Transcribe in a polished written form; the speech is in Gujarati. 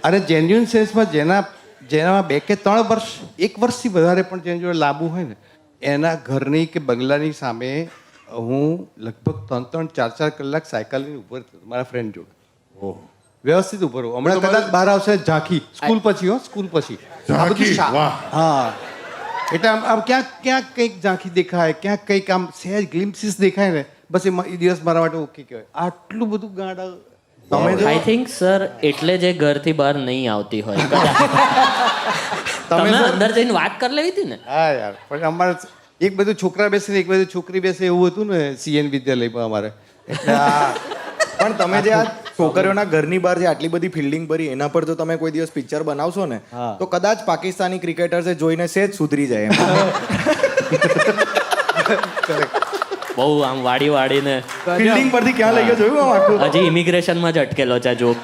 અને જેન્યુઅન સેન્સમાં જેનામાં 2 કે 3 વર્ષ 1 વર્ષથી વધારે પણ જેની જોડે લાંબુ હોય ને એના ઘરની કે બંગલાની સામે હું લગભગ 3-4 કલાક સાયકલ લઈને ઉભો રહેતો મારા ફ્રેન્ડ જોડે વ્યવસ્થિત ઉભો રહું. હમણાં કદાચ બહાર આવશે ઝાંખી સ્કૂલ પછી સ્કૂલ પછી આ બધું હા એટલે આમ ક્યાંક કંઈક ઝાંખી દેખાય ક્યાંક કંઈક આમ સહેજ ગ્લિમ્પસીસ દેખાય ને બસ એ દિવસ મારા માટે ઓકે કહેવાય. આટલું બધું ગાડા આઈ થિંક સર એટલે જે ઘરથી બહાર નહીં આવતી હોય તમે અંદર જઈને વાત કરી લેવી હતી ને. હા યાર પણ અમારે એક બધું છોકરા બેસે ને એક બધું છોકરી બેસે એવું હતું ને CN વિદ્યાલયમાં અમારે એટલે પણ તમે જે આ છોકરીઓના ઘરની બહાર જે આટલી બધી ફિલ્ડિંગ ભરી એના પર જો તમે કોઈ દિવસ પિક્ચર બનાવશો ને તો કદાચ પાકિસ્તાની ક્રિકેટર્સે જોઈને સેજ સુધરી જાય એમ. બહુ આમ વાડીને ફિલ્ડિંગ પરથી ક્યાં લઈ ગયો જોયું આમ આખું. હજી ઇમિગ્રેશનમાં જ અટકેલો છે જોક.